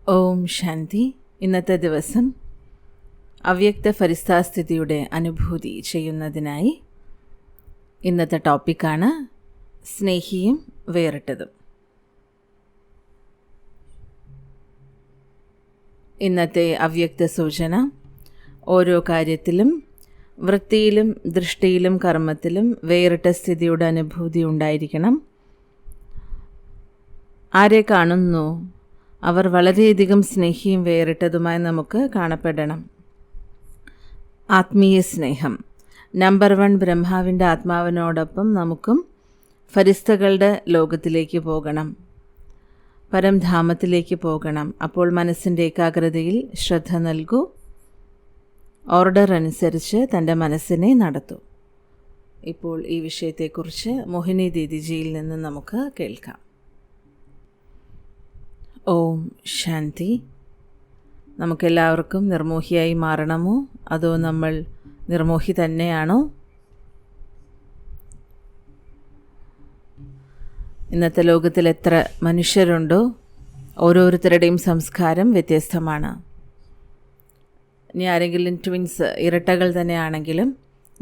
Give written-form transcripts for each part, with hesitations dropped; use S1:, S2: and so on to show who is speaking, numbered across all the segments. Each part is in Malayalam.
S1: ഓം ശാന്തി. ഇന്നത്തെ ദിവസം അവ്യക്ത ഫരിസ്ഥാസ്ഥിതിയുടെ അനുഭൂതി ചെയ്യുന്നതിനായി ഇന്നത്തെ ടോപ്പിക്കാണ് സ്നേഹിയും വേറിട്ടതും. ഇന്നത്തെ അവ്യക്ത സൂചന: ഓരോ കാര്യത്തിലും, വൃത്തിയിലും ദൃഷ്ടിയിലും കർമ്മത്തിലും വേറിട്ട സ്ഥിതിയുടെ അനുഭൂതി ഉണ്ടായിരിക്കണം. ആരെ കാണുന്നു അവർ വളരെയധികം സ്നേഹിയും വേറിട്ടതുമായി നമുക്ക് കാണപ്പെടണം. ആത്മീയ സ്നേഹം. നമ്പർ 1 ബ്രഹ്മാവിൻ്റെ ആത്മാവിനോടൊപ്പം നമുക്കും ഫരിസ്തകളുടെ ലോകത്തിലേക്ക് പോകണം, പരംധാമത്തിലേക്ക് പോകണം. അപ്പോൾ മനസ്സിൻ്റെ ഏകാഗ്രതയിൽ ശ്രദ്ധ നൽകൂ, ഓർഡർ അനുസരിച്ച് തൻ്റെ മനസ്സിനെ നടത്തൂ. ഇപ്പോൾ ഈ വിഷയത്തെക്കുറിച്ച് മോഹിനി ദീദിജിയിൽ നിന്ന് നമുക്ക് കേൾക്കാം. ഓം ശാന്തി. നമുക്കെല്ലാവർക്കും നിർമോഹിയായി മാറണമോ അതോ നമ്മൾ നിർമോഹി തന്നെയാണോ? ഇന്നത്തെ ലോകത്തിൽ എത്ര മനുഷ്യരുണ്ടോ, ഓരോരുത്തരുടെയും സംസ്കാരം വ്യത്യസ്തമാണ്. ഇനി ആരെങ്കിലും ട്വിൻസ്, ഇരട്ടകൾ തന്നെയാണെങ്കിലും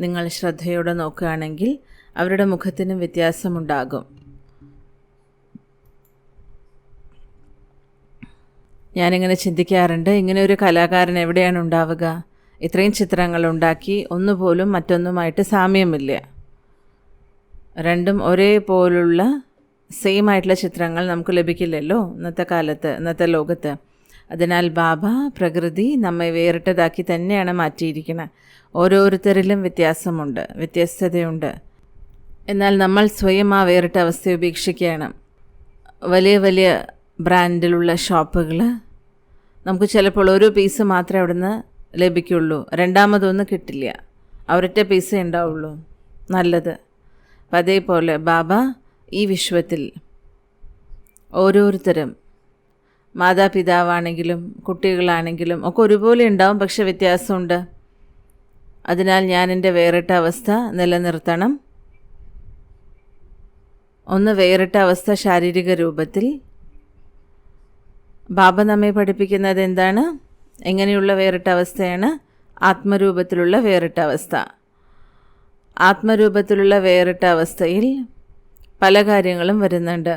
S1: നിങ്ങൾ ശ്രദ്ധയോടെ നോക്കുകയാണെങ്കിൽ അവരുടെ മുഖത്തിനും വ്യത്യാസമുണ്ടാകും. ഞാനിങ്ങനെ ചിന്തിക്കാറുണ്ട്, ഇങ്ങനെ ഒരു കലാകാരൻ എവിടെയാണ് ഉണ്ടാവുക? ഇത്രയും ചിത്രങ്ങൾ ഉണ്ടാക്കി ഒന്നുപോലും മറ്റൊന്നുമായിട്ട് സാമ്യമില്ല. രണ്ടും ഒരേപോലുള്ള സെയിം ആയിട്ടുള്ള ചിത്രങ്ങൾ നമുക്ക് ലഭിക്കില്ലല്ലോ ഇന്നത്തെ കാലത്ത്, ഇന്നത്തെ ലോകത്ത്. അതിനാൽ ബാബ പ്രകൃതി നമ്മെ വേറിട്ടതാക്കി തന്നെയാണ് മാറ്റിയിരിക്കുന്നത്. ഓരോരുത്തരിലും വ്യത്യാസമുണ്ട്, വ്യത്യസ്തതയുണ്ട്. എന്നാൽ നമ്മൾ സ്വയം ആ വേറിട്ട അവസ്ഥയെ ഉപേക്ഷിക്കുകയാണ്. വലിയ വലിയ ബ്രാൻഡിലുള്ള ഷോപ്പുകൾ, നമുക്ക് ചിലപ്പോൾ ഒരു പീസ് മാത്രമേ അവിടെ നിന്ന് ലഭിക്കുള്ളൂ, രണ്ടാമതൊന്നും കിട്ടില്ല, ഒരൊറ്റ പീസേ ഉണ്ടാവുള്ളൂ നല്ലത്. അപ്പം അതേപോലെ ബാബ ഈ വിശ്വത്തിൽ ഓരോരുത്തരും, മാതാപിതാവാണെങ്കിലും കുട്ടികളാണെങ്കിലും ഒക്കെ ഒരുപോലെ ഉണ്ടാവും, പക്ഷെ വ്യത്യാസമുണ്ട്. അതിനാൽ ഞാൻ എൻ്റെ വേറിട്ട അവസ്ഥ നിലനിർത്തണം. ഒന്ന് വേറിട്ട അവസ്ഥ ശാരീരിക രൂപത്തിൽ. ബാബ നമ്മെ പഠിപ്പിക്കുന്നത് എന്താണ്? എങ്ങനെയുള്ള വേറിട്ട അവസ്ഥയാണ്? ആത്മരൂപത്തിലുള്ള വേറിട്ട അവസ്ഥ. ആത്മരൂപത്തിലുള്ള വേറിട്ട അവസ്ഥയിൽ പല കാര്യങ്ങളും വരുന്നുണ്ട്.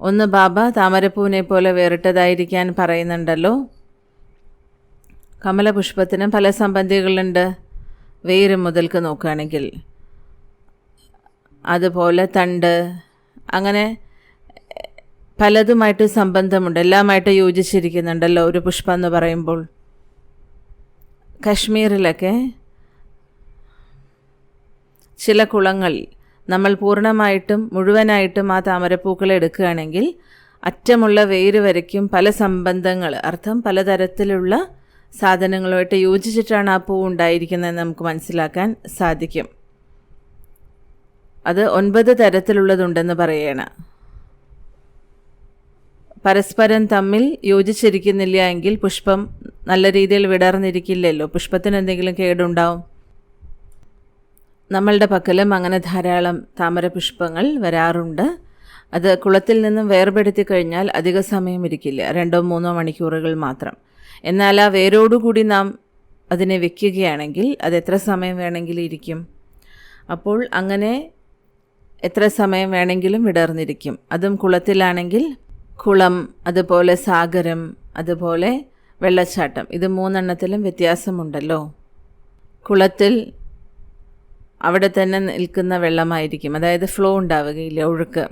S1: ഒന്ന്, ബാബ താമരപ്പൂവിനെ പോലെ വേറിട്ടതായിരിക്കാൻ പറയുന്നുണ്ടല്ലോ. കമലപുഷ്പത്തിന് പല സംബന്ധികളുണ്ട്, വേര് മുതൽക്ക് നോക്കുകയാണെങ്കിൽ. അതുപോലെ തണ്ട്, അങ്ങനെ പലതുമായിട്ട് സംബന്ധമുണ്ട്, എല്ലാമായിട്ട് യോജിച്ചിരിക്കുന്നുണ്ടല്ലോ ഒരു പുഷ്പം എന്ന് പറയുമ്പോൾ. കശ്മീരിലൊക്കെ ചില കുളങ്ങൾ നമ്മൾ പൂർണ്ണമായിട്ടും മുഴുവനായിട്ടും ആ താമരപ്പൂക്കളെ എടുക്കുകയാണെങ്കിൽ അറ്റമുള്ള വേര് വരയ്ക്കും പല സംബന്ധങ്ങൾ, അർത്ഥം പലതരത്തിലുള്ള സാധനങ്ങളുമായിട്ട് യോജിച്ചിട്ടാണ് ആ പൂ ഉണ്ടായിരിക്കുന്നതെന്ന് നമുക്ക് മനസ്സിലാക്കാൻ സാധിക്കും. അത് 9 തരത്തിലുള്ളതുണ്ടെന്ന് പറയണം. പരസ്പരം തമ്മിൽ യോജിച്ചിരിക്കുന്നില്ല എങ്കിൽ പുഷ്പം നല്ല രീതിയിൽ വിടർന്നിരിക്കില്ലല്ലോ, പുഷ്പത്തിന് എന്തെങ്കിലും കേടുണ്ടാവും. നമ്മളുടെ പക്കലും അങ്ങനെ ധാരാളം താമരപുഷ്പങ്ങൾ വരാറുണ്ട്. അത് കുളത്തിൽ നിന്നും വേർപെടുത്തി കഴിഞ്ഞാൽ അധിക സമയം ഇരിക്കില്ല, 2-3 മണിക്കൂറുകൾ മാത്രം. എന്നാൽ ആ വേരോടുകൂടി നാം അതിനെ വെക്കുകയാണെങ്കിൽ അത് എത്ര സമയം വേണമെങ്കിലും ഇരിക്കും. അപ്പോൾ അങ്ങനെ എത്ര സമയം വേണമെങ്കിലും വിടർന്നിരിക്കും. അതും കുളത്തിലാണെങ്കിൽ കുളം, അതുപോലെ സാഗരം, അതുപോലെ വെള്ളച്ചാട്ടം, ഇത് 3 വ്യത്യാസമുണ്ടല്ലോ. കുളത്തിൽ അവിടെ തന്നെ നിൽക്കുന്ന വെള്ളമായിരിക്കും, അതായത് ഫ്ലോ ഉണ്ടാവുകയില്ല, ഒഴുക്ക്,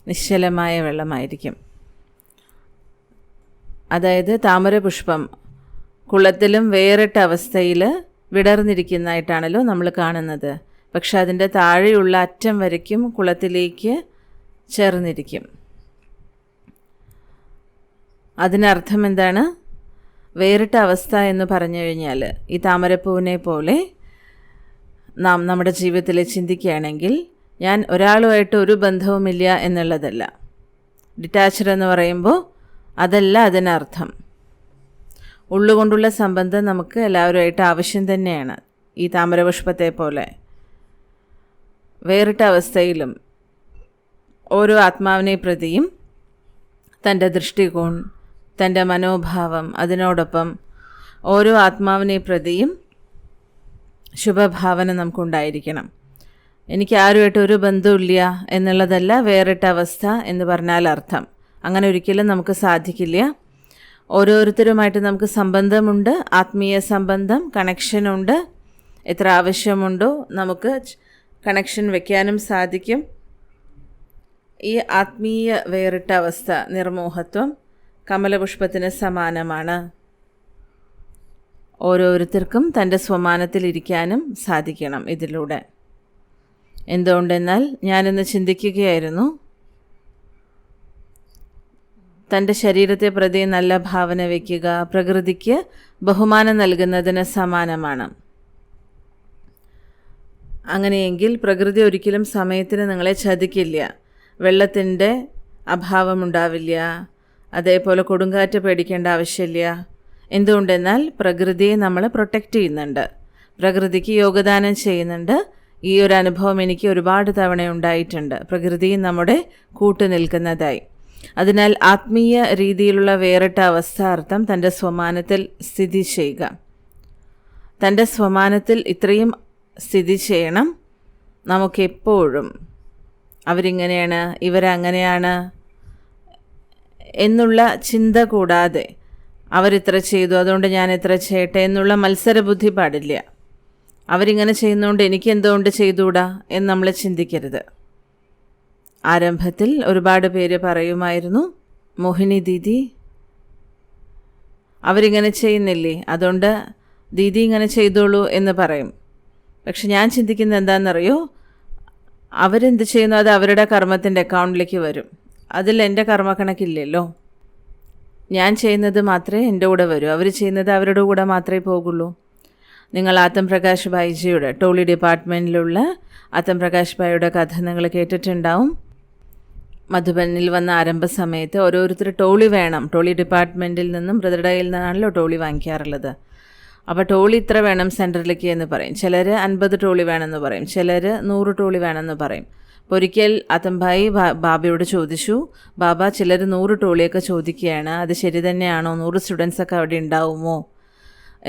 S1: നിശ്ചലമായ വെള്ളമായിരിക്കും. അതായത് താമരപുഷ്പം കുളത്തിലും വേറിട്ട അവസ്ഥയിൽ വിടർന്നിരിക്കുന്നതായിട്ടാണല്ലോ നമ്മൾ കാണുന്നത്. പക്ഷെ അതിൻ്റെ താഴെയുള്ള അറ്റം വരയ്ക്കും കുളത്തിലേക്ക് ചേർന്നിരിക്കും. അതിനർത്ഥം എന്താണ്? വേറിട്ട അവസ്ഥ എന്ന് പറഞ്ഞു കഴിഞ്ഞാൽ ഈ താമരപ്പൂവിനെ പോലെ നാം നമ്മുടെ ജീവിതത്തിൽ ചിന്തിക്കുകയാണെങ്കിൽ ഞാൻ ഒരാളുമായിട്ട് ഒരു ബന്ധവുമില്ല എന്നുള്ളതല്ല. ഡിറ്റാച്ച്ഡ് എന്ന് പറയുമ്പോൾ അതല്ല അതിനർത്ഥം. ഉള്ളുകൊണ്ടുള്ള സംബന്ധം നമുക്ക് എല്ലാവരുമായിട്ട് ആവശ്യം തന്നെയാണ്. ഈ താമരപുഷ്പത്തെ പോലെ വേറിട്ട അവസ്ഥയിലും ഓരോ ആത്മാവിനെ പ്രതിയും തൻ്റെ ദൃഷ്ടികോൺ, തൻ്റെ മനോഭാവം, അതിനോടൊപ്പം ഓരോ ആത്മാവിനെ പ്രതിയും ശുഭഭാവന നമുക്കുണ്ടായിരിക്കണം. എനിക്ക് ആരുമായിട്ട് ഒരു ബന്ധമില്ല എന്നുള്ളതല്ല വേറിട്ട അവസ്ഥ എന്ന് പറഞ്ഞാൽ അർത്ഥം. അങ്ങനെ ഒരിക്കലും നമുക്ക് സാധിക്കില്ല. ഓരോരുത്തരുമായിട്ട് നമുക്ക് സംബന്ധമുണ്ട്, ആത്മീയ സംബന്ധം, കണക്ഷനുണ്ട്. എത്ര ആവശ്യമുണ്ടോ നമുക്ക് കണക്ഷൻ വയ്ക്കാനും സാധിക്കും. ഈ ആത്മീയ വേറിട്ട അവസ്ഥ, നിർമോഹത്വം, കമലപുഷ്പത്തിന് സമാനമാണ്. ഓരോരുത്തർക്കും തൻ്റെ സ്വമാനത്തിലിരിക്കാനും സാധിക്കണം ഇതിലൂടെ. എന്തുകൊണ്ടെന്നാൽ ഞാനിന്ന് ചിന്തിക്കുകയായിരുന്നു, തൻ്റെ ശരീരത്തെ പ്രതി നല്ല ഭാവന വയ്ക്കുക പ്രകൃതിക്ക് ബഹുമാനം നൽകുന്നതിന് സമാനമാണ്. അങ്ങനെയെങ്കിൽ പ്രകൃതി ഒരിക്കലും സമയത്തിന് നിങ്ങളെ ചതിക്കില്ല. വെള്ളത്തിൻ്റെ അഭാവമുണ്ടാവില്ല. അതേപോലെ കൊടുങ്കാറ്റ് പേടിക്കേണ്ട ആവശ്യമില്ല. എന്തുകൊണ്ടെന്നാൽ പ്രകൃതിയെ നമ്മൾ പ്രൊട്ടക്റ്റ് ചെയ്യുന്നുണ്ട്, പ്രകൃതിക്ക് യോഗദാനം ചെയ്യുന്നുണ്ട്. ഈ ഒരു അനുഭവം എനിക്ക് ഒരുപാട് തവണ ഉണ്ടായിട്ടുണ്ട്, പ്രകൃതി നമ്മുടെ കൂട്ടു നിൽക്കുന്നതായി. അതിനാൽ ആത്മീയ രീതിയിലുള്ള വേറിട്ട അവസ്ഥാർത്ഥം തൻ്റെ സ്വമാനത്തിൽ സ്ഥിതി ചെയ്യുക. തൻ്റെ സ്വമാനത്തിൽ ഇത്രയും സ്ഥിതി ചെയ്യണം. നമുക്കെപ്പോഴും അവരിങ്ങനെയാണ്, ഇവരങ്ങനെയാണ് എന്നുള്ള ചിന്ത കൂടാതെ, അവരിത്ര ചെയ്തു അതുകൊണ്ട് ഞാൻ ഇത്ര ചെയ്യട്ടെ എന്നുള്ള മത്സരബുദ്ധി പാടില്ല. അവരിങ്ങനെ ചെയ്യുന്നതുകൊണ്ട് എനിക്ക് എന്തുകൊണ്ട് ചെയ്തുകൂടാ എന്ന് നമ്മൾ ചിന്തിക്കരുത്. ആരംഭത്തിൽ ഒരുപാട് പേര് പറയുമായിരുന്നു, മോഹിനി ദീദി അവരിങ്ങനെ ചെയ്യുന്നില്ലേ, അതുകൊണ്ട് ദീദി ഇങ്ങനെ ചെയ്തോളൂ എന്ന് പറയും. പക്ഷെ ഞാൻ ചിന്തിക്കുന്നത് എന്താണെന്നറിയോ, അവരെന്ത് ചെയ്യുന്നു അത് അവരുടെ കർമ്മത്തിൻ്റെ അക്കൗണ്ടിലേക്ക് വരും. അതിൽ എൻ്റെ കർമ്മക്കണക്കില്ലല്ലോ. ഞാൻ ചെയ്യുന്നത് മാത്രമേ എൻ്റെ കൂടെ വരൂ, അവർ ചെയ്യുന്നത് അവരുടെ കൂടെ മാത്രമേ പോകുള്ളൂ. നിങ്ങൾ ആത്തം പ്രകാശ് ഭായിജിയുടെ ടോളി ഡിപ്പാർട്ട്മെൻറ്റിലുള്ള ആത്തം പ്രകാശ് ഭായിയുടെ കഥ നിങ്ങൾ കേട്ടിട്ടുണ്ടാവും. മധുബനിൽ വന്ന ആരംഭ സമയത്ത് ഓരോരുത്തർ ടോളി വേണം, ടോളി ഡിപ്പാർട്ട്മെൻറ്റിൽ നിന്നും ബ്രദറുടെ കയ്യിൽ നിന്നാണല്ലോ ടോളി വാങ്ങിക്കാറുള്ളത്. അപ്പോൾ ടോളി ഇത്ര വേണം സെൻറ്ററിലേക്ക് എന്ന് പറയും. ചിലർ 50 ടോളി വേണമെന്ന് പറയും, ചിലർ 100 ടോളി വേണമെന്ന് പറയും. അപ്പോൾ ഒരിക്കൽ ആത്തംഭായി ബാബയോട് ചോദിച്ചു, ബാബ ചിലർ 100 ടോളിയൊക്കെ ചോദിക്കുകയാണ്, അത് ശരി തന്നെയാണോ, 100 സ്റ്റുഡൻസൊക്കെ അവിടെ ഉണ്ടാവുമോ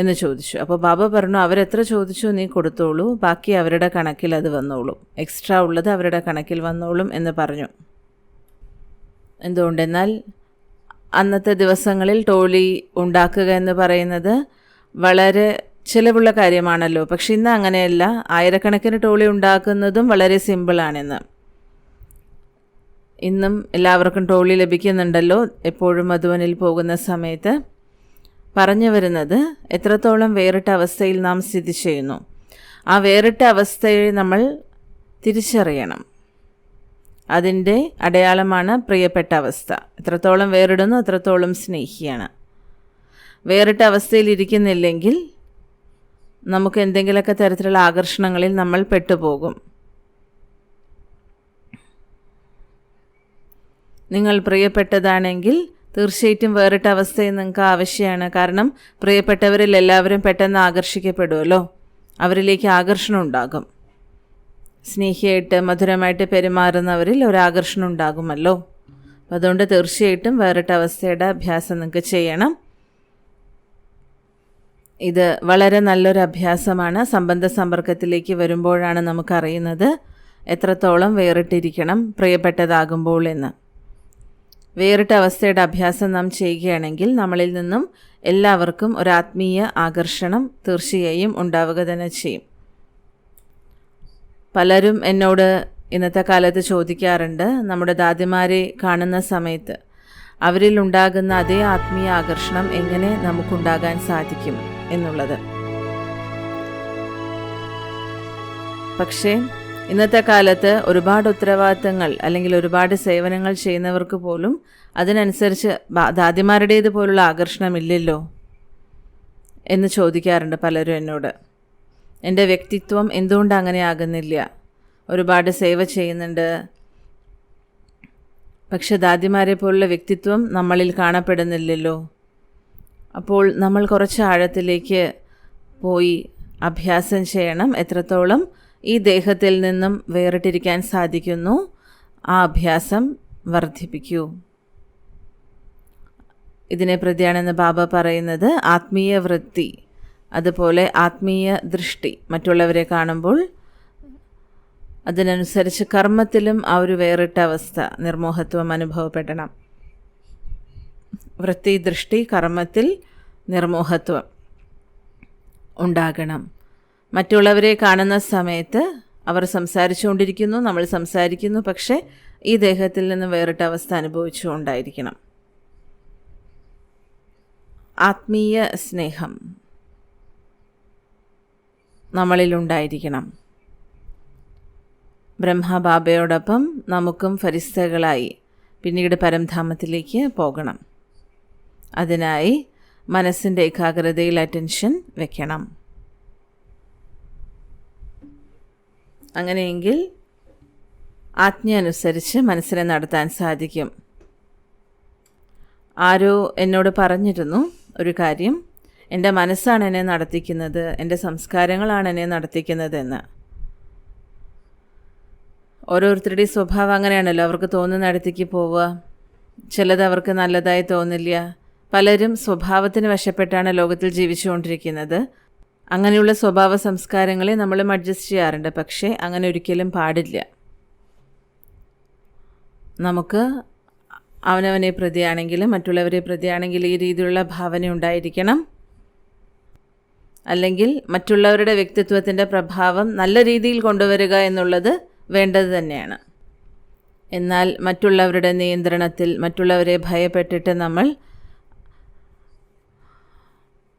S1: എന്ന് ചോദിച്ചു. അപ്പോൾ ബാബ പറഞ്ഞു, അവരെത്ര ചോദിച്ചു നീ കൊടുത്തോളൂ, ബാക്കി അവരുടെ കണക്കിൽ അത് വന്നോളും, എക്സ്ട്രാ ഉള്ളത് അവരുടെ കണക്കിൽ വന്നോളും എന്ന് പറഞ്ഞു. എന്തുകൊണ്ടെന്നാൽ അന്നത്തെ ദിവസങ്ങളിൽ ടോളി ഉണ്ടാക്കുക എന്ന് പറയുന്നത് വളരെ ചിലവുള്ള കാര്യമാണല്ലോ. പക്ഷെ ഇന്ന് അങ്ങനെയല്ല, ആയിരക്കണക്കിന് ടോളി ഉണ്ടാക്കുന്നതും വളരെ സിമ്പിളാണിന്ന്. ഇന്നും എല്ലാവർക്കും ടോളി ലഭിക്കുന്നുണ്ടല്ലോ എപ്പോഴും മധുബനിൽ പോകുന്ന സമയത്ത്. പറഞ്ഞു വരുന്നത്, എത്രത്തോളം വേറിട്ട അവസ്ഥയിൽ നാം സ്ഥിതി ചെയ്യുന്നു, ആ വേറിട്ട അവസ്ഥയെ നമ്മൾ തിരിച്ചറിയണം. അതിൻ്റെ അടയാളമാണ് പ്രിയപ്പെട്ട അവസ്ഥ. എത്രത്തോളം വേറിടുന്നു അത്രത്തോളം സ്നേഹിയാണ്. വേറിട്ട അവസ്ഥയിൽ ഇരിക്കുന്നില്ലെങ്കിൽ നമുക്ക് എന്തെങ്കിലുമൊക്കെ തരത്തിലുള്ള ആകർഷണങ്ങളിൽ നമ്മൾ പെട്ടുപോകും. നിങ്ങൾ പ്രിയപ്പെട്ടതാണെങ്കിൽ തീർച്ചയായിട്ടും വേറിട്ട അവസ്ഥയിൽ നിങ്ങൾക്ക് ആവശ്യമാണ്. കാരണം പ്രിയപ്പെട്ടവരിൽ എല്ലാവരും പെട്ടെന്ന് ആകർഷിക്കപ്പെടുമല്ലോ, അവരിലേക്ക് ആകർഷണം ഉണ്ടാകും. സ്നേഹിയായിട്ട് മധുരമായിട്ട് പെരുമാറുന്നവരിൽ ഒരാകർഷണം ഉണ്ടാകുമല്ലോ. അതുകൊണ്ട് തീർച്ചയായിട്ടും വേറിട്ട അവസ്ഥയുടെ അഭ്യാസം നിങ്ങൾക്ക് ചെയ്യണം. ഇത് വളരെ നല്ലൊരു അഭ്യാസമാണ്. സംബന്ധ സമ്പർക്കത്തിലേക്ക് വരുമ്പോഴാണ് നമുക്കറിയുന്നത് എത്രത്തോളം വേറിട്ടിരിക്കണം പ്രിയപ്പെട്ടതാകുമ്പോൾ എന്ന്. വേറിട്ട അവസ്ഥയുടെ അഭ്യാസം നാം ചെയ്യുകയാണെങ്കിൽ നമ്മളിൽ നിന്നും എല്ലാവർക്കും ഒരാത്മീയ ആകർഷണം തീർച്ചയായും ഉണ്ടാവുക തന്നെ ചെയ്യും. പലരും എന്നോട് ഇന്നത്തെ കാലത്ത് ചോദിക്കാറുണ്ട്, നമ്മുടെ ദാദിമാരെ കാണുന്ന സമയത്ത് അവരിൽ ഉണ്ടാകുന്ന അതേ ആത്മീയ ആകർഷണം എങ്ങനെ നമുക്കുണ്ടാകാൻ സാധിക്കും എന്നുള്ളത്. പക്ഷേ ഇന്നത്തെ കാലത്ത് ഒരുപാട് ഉത്തരവാദിത്തങ്ങൾ അല്ലെങ്കിൽ ഒരുപാട് സേവനങ്ങൾ ചെയ്യുന്നവർക്ക് പോലും അതിനനുസരിച്ച് ദാദിമാരുടേത് പോലുള്ള ആകർഷണമില്ലല്ലോ എന്ന് ചോദിക്കാറുണ്ട് പലരും എന്നോട്. എൻ്റെ വ്യക്തിത്വം എന്തുകൊണ്ട് അങ്ങനെ ആകുന്നില്ല? ഒരുപാട് സേവ ചെയ്യുന്നുണ്ട്, പക്ഷെ ദാദിമാരെ പോലുള്ള വ്യക്തിത്വം നമ്മളിൽ കാണപ്പെടുന്നില്ലല്ലോ. അപ്പോൾ നമ്മൾ കുറച്ച് ആഴത്തിലേക്ക് പോയി അഭ്യാസം ചെയ്യണം. എത്രത്തോളം ഈ ദേഹത്തിൽ നിന്നും വേറിട്ടിരിക്കാൻ സാധിക്കുന്നു, ആ അഭ്യാസം വർദ്ധിപ്പിക്കൂ. ഇതിനെ പ്രതിയാണെന്ന് ബാബ പറയുന്നത് ആത്മീയ വൃത്തി, അതുപോലെ ആത്മീയ ദൃഷ്ടി. മറ്റുള്ളവരെ കാണുമ്പോൾ അതിനനുസരിച്ച് കർമ്മത്തിലും ആ ഒരു വേറിട്ട അവസ്ഥ, നിർമോഹത്വം അനുഭവപ്പെടണം. വൃത്തി, ദൃഷ്ടി, കർമ്മത്തിൽ നിർമോഹത്വം ഉണ്ടാകണം. മറ്റുള്ളവരെ കാണുന്ന സമയത്ത് അവർ സംസാരിച്ചുകൊണ്ടിരിക്കുന്നു, നമ്മൾ സംസാരിക്കുന്നു, പക്ഷേ ഈ ദേഹത്തിൽ നിന്ന് വേറിട്ട അവസ്ഥ അനുഭവിച്ചുകൊണ്ടായിരിക്കണം. ആത്മീയ സ്നേഹം നമ്മളിലുണ്ടായിരിക്കണം. ബ്രഹ്മബാബയോടൊപ്പം നമുക്കും ഫരിസ്തകളായി പിന്നീട് പരംധാമത്തിലേക്ക് പോകണം. അതിനായി മനസ്സിൻ്റെ ഏകാഗ്രതയിൽ അറ്റൻഷൻ വെക്കണം. അങ്ങനെയെങ്കിൽ ആജ്ഞ അനുസരിച്ച് മനസ്സിനെ നടത്താൻ സാധിക്കും. ആരോ എന്നോട് പറഞ്ഞിരുന്നു ഒരു കാര്യം, എൻ്റെ മനസ്സാണ് എന്നെ നടത്തിക്കുന്നത്, എൻ്റെ സംസ്കാരങ്ങളാണ് എന്നെ നടത്തിക്കുന്നതെന്ന്. ഓരോരുത്തരുടെയും സ്വഭാവം അങ്ങനെയാണല്ലോ, അവർക്ക് തോന്നുന്ന ഇടത്തേക്ക് പോവുക. ചിലത് അവർക്ക് നല്ലതായി തോന്നില്ല. പലരും സ്വഭാവത്തിന് വശപ്പെട്ടാണ് ലോകത്തിൽ ജീവിച്ചുകൊണ്ടിരിക്കുന്നത്. അങ്ങനെയുള്ള സ്വഭാവ സംസ്കാരങ്ങളെ നമ്മളും അഡ്ജസ്റ്റ് ചെയ്യാറുണ്ട്. പക്ഷേ അങ്ങനെ ഒരിക്കലും പാടില്ല. നമുക്ക് അവനവനെ പ്രതിയാണെങ്കിലും മറ്റുള്ളവരെ പ്രതിയാണെങ്കിലും ഈ രീതിയിലുള്ള ഭാവന ഉണ്ടായിരിക്കണം. അല്ലെങ്കിൽ മറ്റുള്ളവരുടെ വ്യക്തിത്വത്തിൻ്റെ പ്രഭാവം നല്ല രീതിയിൽ കൊണ്ടുവരിക എന്നുള്ളത് വേണ്ടത് തന്നെയാണ്. എന്നാൽ മറ്റുള്ളവരുടെ നിയന്ത്രണത്തിൽ, മറ്റുള്ളവരെ ഭയപ്പെട്ടിട്ട് നമ്മൾ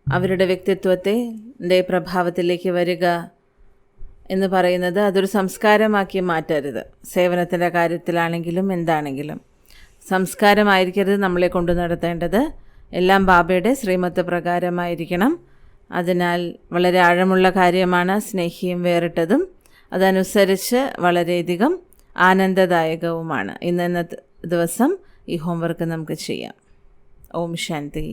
S1: അവരുടെ വ്യക്തിത്വത്തിൻ്റെ പ്രഭാവത്തിലേക്ക് വരിക എന്ന് പറയുന്നത് അതൊരു സംസ്കാരമാക്കി മാറ്റരുത്. സേവനത്തിൻ്റെ കാര്യത്തിലാണെങ്കിലും എന്താണെങ്കിലും സംസ്കാരമായിരിക്കരുത് നമ്മളെ കൊണ്ടു നടത്തേണ്ടത്. എല്ലാം ബാബയുടെ ശ്രീമത്ത് പ്രകാരമായിരിക്കണം. അതിനാൽ വളരെ ആഴമുള്ള കാര്യമാണ് സ്നേഹിയും വേറിട്ടതും. അതനുസരിച്ച് വളരെയധികം ആനന്ദദായകവുമാണ്. ഇന്നത്തെ ദിവസം ഈ ഹോംവർക്ക് നമുക്ക് ചെയ്യാം. ഓം ശാന്തി.